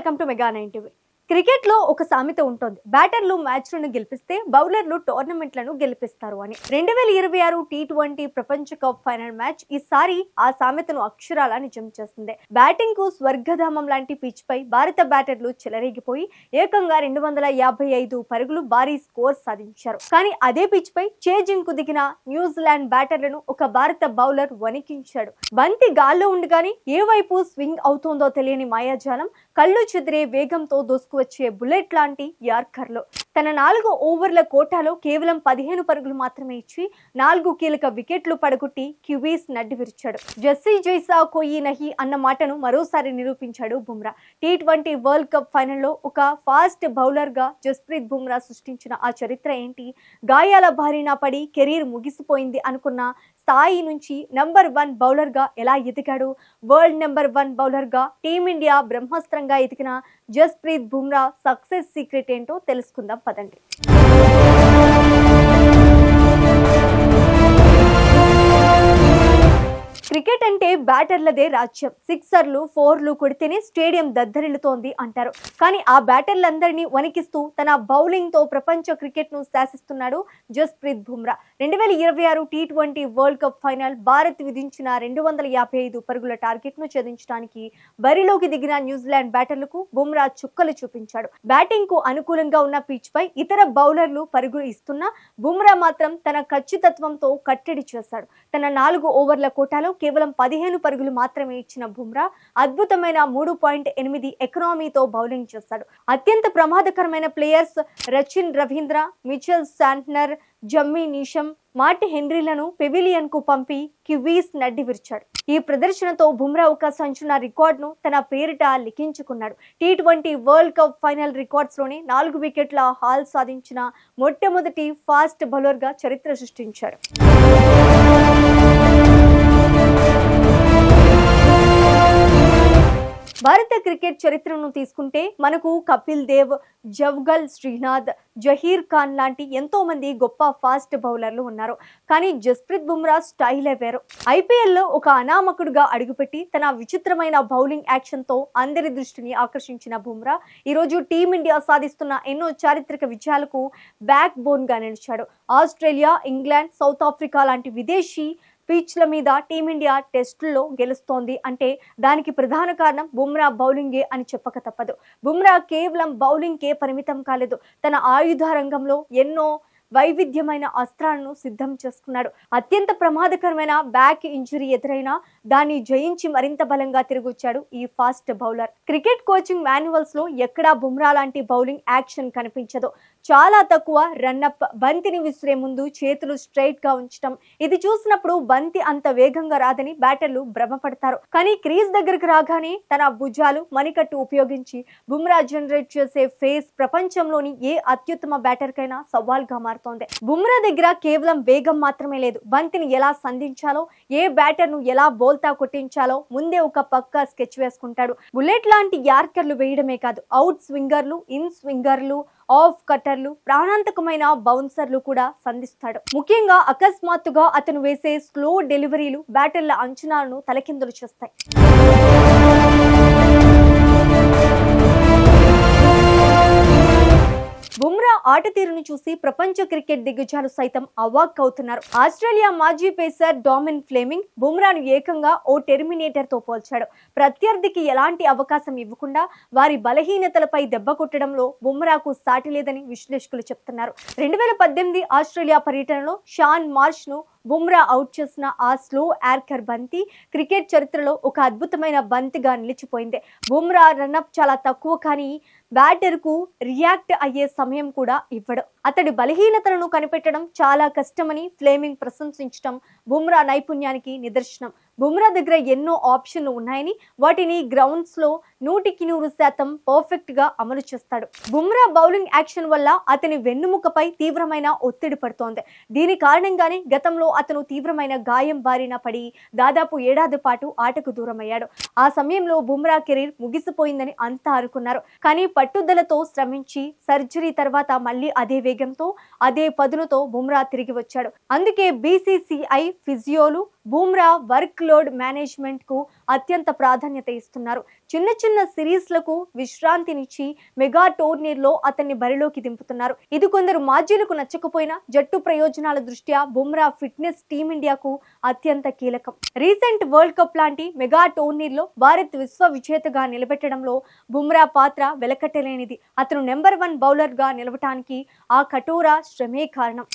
Welcome to mega 9 TV. Cricket లో ఒక సామెత ఉంటుంది, బ్యాటర్లు మ్యాచ్లను గెలిపిస్తే బౌలర్లు టోర్నమెంట్లను గెలిపిస్తారు అని. 2026 T20 ప్రపంచ కప్ ఫైనల్ మ్యాచ్ ఈసారి ఆ సామెతను అక్షరాల నిజం చేస్తుంది. బ్యాటింగ్ కు స్వర్గధామం లాంటి పిచ్ పై భారత బ్యాటర్లు చెలరేగిపోయి ఏకంగా 255 పరుగులు భారీ స్కోర్ సాధించారు. కానీ అదే పిచ్ పై చేజింగ్ కు దిగిన న్యూజిలాండ్ బ్యాటర్లను ఒక భారత బౌలర్ వణికించాడు. బంతి గాల్లో ఉండగానే ఏ వైపు స్వింగ్ అవుతోందో తెలియని మాయాజాలం, కళ్ళు చెదిరే వేగంతో దూసుకువచ్చే బుల్లెట్ లాంటి యార్కర్లు. తన 4 ఓవర్ల కోటాలో కేవలం 15 పరుగులు మాత్రమే ఇచ్చి 4 కీలక వికెట్లు పడగొట్టి క్యూబీస్ నడ్డి విరిచాడు. జస్సీ జైసా కోయి నహి అన్న మాటను మరోసారి నిరూపించాడు బుమ్రా. T20 వరల్డ్ కప్ ఫైనల్లో ఒక ఫాస్ట్ బౌలర్ గా జస్ప్రీత్ బుమ్రా సృష్టించిన ఆ చరిత్ర ఏంటి? గాయాల బారిన పడి కెరీర్ ముగిసిపోయింది అనుకున్న స్థాయి నుంచి నంబర్ 1 బౌలర్ గా ఎలా ఎదిగాడు? వరల్డ్ నంబర్ 1 బౌలర్ గా టీమిండియా బ్రహ్మాస్త్రంగా ఎదిగిన జస్ప్రీత్ బుమ్రా సక్సెస్ సీక్రెట్ ఏంటో తెలుసుకుందాం పదండి. క్రికెట్ అంటే బ్యాటర్లదే రాజ్యం. సిక్సర్లు, 4లు కొడితేనే స్టేడియం దద్దరిల్లుతోంది అంటారు. కానీ ఆ బ్యాటర్లందరినీ వణికిస్తూ తన బౌలింగ్ తో ప్రపంచ క్రికెట్ ను శాసిస్తున్నాడు Jasprit Bumrah. 2026 T20 world cup final Bharat విధించిన 255 పరుగుల టార్గెట్ ను ఛేదించడానికి బరిలోకి దిగిన న్యూజిలాండ్ బ్యాటర్లకు బుమ్రా చుక్కలు చూపించాడు. బ్యాటింగ్ కు అనుకూలంగా ఉన్న పిచ్ పై ఇతర బౌలర్లు పరుగులు ఇస్తున్నా బుమ్రా మాత్రం తన ఖచ్చితత్వంతో కట్టడి చేశాడు. తన 4 ఓవర్ల కోటాలో కేవలం 15 పరుగులు మాత్రమే ఇచ్చిన బుమ్రా అద్భుతమైన 3.8 ఎకనామీతో బౌలింగ్ చేశాడు. అత్యంత ప్రమాదకరమైన players Rachin Ravindra, Mitchell Santner, Jimmy Neesham, Matt హెన్రీలను పెవిలియన్ కు పంపి కివీస్ నడ్డి విరిచాడు. ఈ ప్రదర్శనతో బుమ్రా ఒక సంచలన రికార్డును తన పేరిట లిఖించుకున్నాడు. T20 world cup final records లోనే 4 వికెట్ల హాల్ సాధించిన మొట్టమొదటి ఫాస్ట్ బౌలర్ గా చరిత్ర సృష్టించాడు. భారత క్రికెట్ చరిత్రను తీసుకుంటే మనకు కపిల్ దేవ్, జవ్గల్ శ్రీనాథ్, జహీర్ ఖాన్ లాంటి ఎంతో మంది గొప్ప ఫాస్ట్ బౌలర్లు ఉన్నారు. కానీ జస్ప్రీత్ బుమ్రా స్టైలే వేరు. IPL లో ఒక అనామకుడుగా అడుగుపెట్టి తన విచిత్రమైన బౌలింగ్ యాక్షన్ తో అందరి దృష్టిని ఆకర్షించిన బుమ్రా ఈరోజు టీమిండియా సాధిస్తున్న ఎన్నో చారిత్రక విజయాలకు బ్యాక్ బోన్ గా నిలిచాడు. ఆస్ట్రేలియా, ఇంగ్లాండ్, సౌత్ ఆఫ్రికా లాంటి విదేశీ పిచ్ల మీద టీమిండియా టెస్టుల్లో గెలుస్తోంది అంటే దానికి ప్రధాన కారణం బుమ్రా బౌలింగే అని చెప్పక తప్పదు. బుమ్రా కేవలం బౌలింగ్కే పరిమితం కాలేదు, తన ఆయుధ రంగంలో ఎన్నో వైవిధ్యమైన అస్త్రాలను సిద్ధం చేసుకున్నాడు. అత్యంత ప్రమాదకరమైన బ్యాక్ ఇంజరీ ఎదురైనా దాన్ని జయించి మరింత బలంగా తిరిగొచ్చాడు ఈ fast bowler. Cricket coaching manuals లో ఎక్కడా బుమ్రా లాంటి బౌలింగ్ యాక్షన్ కనిపించదు. చాలా తక్కువ రన్అప్, బంతిని విసిరే ముందు చేతులు స్ట్రైట్ గా ఉంచడం, ఇది చూసినప్పుడు బంతి అంత వేగంగా రాదని బ్యాటర్లు భ్రమపడతారు. కానీ క్రీజ్ దగ్గరకు రాగానే తన భుజాలు, మణికట్టు ఉపయోగించి బుమ్రా జనరేట్ చేసే ఫేస్ ప్రపంచంలోని ఏ అత్యుత్తమ బ్యాటర్ కైనా సవాల్గా మారుతుంది. బుమ్రా దగ్గర కేవలం వేగం మాత్రమే లేదు, బంతిని ఎలా సంధించాలో, ఏ బ్యాటర్ ను ఎలా బోల్తా కొట్టించాలో ముందే ఒక పక్కా స్కెచ్ వేసుకుంటాడు. బుల్లెట్ లాంటి యార్కర్లు వేయడమే కాదు, అవుట్ స్వింగర్లు, ఇన్ స్వింగర్లు, ఆఫ్ కట్టర్లు, ప్రాణాంతకమైన బౌన్సర్లు కూడా సంధిస్తాడు. ముఖ్యంగా అకస్మాత్తుగా అతను వేసే స్లో డెలివరీలు బ్యాటర్ల అంచనాలను తలకిందులు చేస్తాయి. బుమ్రా ఆట తీరును చూసి ప్రపంచ క్రికెట్ దిగ్గజాలు సైతం అవాక్ అవుతున్నారు. ఆస్ట్రేలియా మాజీ పేసర్ డామిన్ ఫ్లెమింగ్ బుమ్రాను ఏకంగా ఓ టెర్మినేటర్ తో పోల్చాడు. ప్రత్యర్థికి ఎలాంటి అవకాశం ఇవ్వకుండా వారి బలహీనతలపై దెబ్బ కొట్టడంలో బుమ్రాకు సాటి లేదని విశ్లేషకులు చెప్తున్నారు. 2018 ఆస్ట్రేలియా పర్యటనలో షాన్ మార్ష్ ను బుమ్రా అవుట్ చేసిన ఆ స్లో యార్కర్ బంతి క్రికెట్ చరిత్రలో ఒక అద్భుతమైన బంతిగా నిలిచిపోయింది. బుమ్రా రన్అప్ చాలా తక్కువ, కానీ బ్యాటర్ కు రియాక్ట్ అయ్యే సమయం కూడా ఇవ్వడు. అతడి బలహీనతలను కనిపెట్టడం చాలా కష్టమని ఫ్లేమింగ్ ప్రశంసించడం బుమ్రా నైపుణ్యానికి నిదర్శనం. బుమ్రా దగ్గర ఎన్నో ఆప్షన్లు ఉన్నాయని వాటిని గ్రౌండ్స్ లో 100% పర్ఫెక్ట్ గా అమలు చేస్తాడు. బుమ్రా బౌలింగ్ యాక్షన్ వల్ల అతని వెన్నుముకపై తీవ్రమైన ఒత్తిడి పడుతోంది. దీని కారణంగానే గతంలో అతను తీవ్రమైన గాయం బారిన పడి దాదాపు 1 ఏడాది పాటు ఆటకు దూరమయ్యాడు. ఆ సమయంలో బుమ్రా కెరీర్ ముగిసిపోయిందని అంతా అనుకున్నారు. కానీ పట్టుదలతో శ్రమించి సర్జరీ తర్వాత మళ్ళీ అదే వేగంతో, అదే పదునుతో బుమ్రా తిరిగి వచ్చాడు. అందుకే BCCI ఫిజియోలు బుమ్రా వర్క్ లోడ్ మేనేజ్మెంట్ కు అత్యంత ప్రాధాన్యత ఇస్తున్నారు. చిన్న చిన్న సిరీస్లకు విశ్రాంతినిచ్చి మెగా టోర్నీల్లో అతన్ని బరిలోకి దింపుతున్నారు. ఇది కొందరు మాజీలకు నచ్చకపోయినా జట్టు ప్రయోజనాల దృష్ట్యా బుమ్రా ఫిట్నెస్ టీమిండియాకు అత్యంత కీలకం. రీసెంట్ వరల్డ్ కప్ లాంటి మెగా టోర్నీల్లో భారత్ విశ్వ విజేతగా నిలబెట్టడంలో బుమ్రా పాత్ర వెలకట్టలేనిది. అతను నెంబర్ 1 బౌలర్ గా నిలవటానికి ఆ కఠోర శ్రమే కారణం.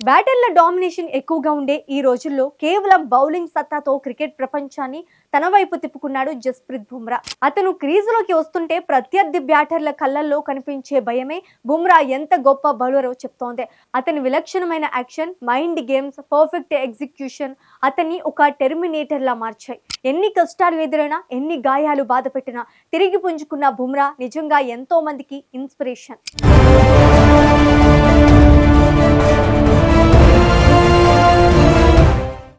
బ్యాటర్ల డామినేషన్ ఎక్కువగా ఉండే ఈ రోజుల్లో కేవలం బౌలింగ్ సత్తాతో క్రికెట్ ప్రపంచాన్ని తన వైపు తిప్పుకున్నాడు జస్ప్రీత్ బుమ్రా. అతను క్రీజులోకి వస్తుంటే ప్రత్యర్థి బ్యాటర్ల కళ్ళల్లో కనిపించే భయమే బుమ్రా ఎంత గొప్ప బౌలరో చెప్తోంది. అతని విలక్షణమైన action, mind games, perfect execution అతన్ని ఒక టెర్మినేటర్ లా మార్చాయి. ఎన్ని కష్టాలు ఎదురైనా, ఎన్ని గాయాలు బాధ పెట్టినా తిరిగి పుంజుకున్న బుమ్రా నిజంగా ఎంతో మందికి ఇన్స్పిరేషన్.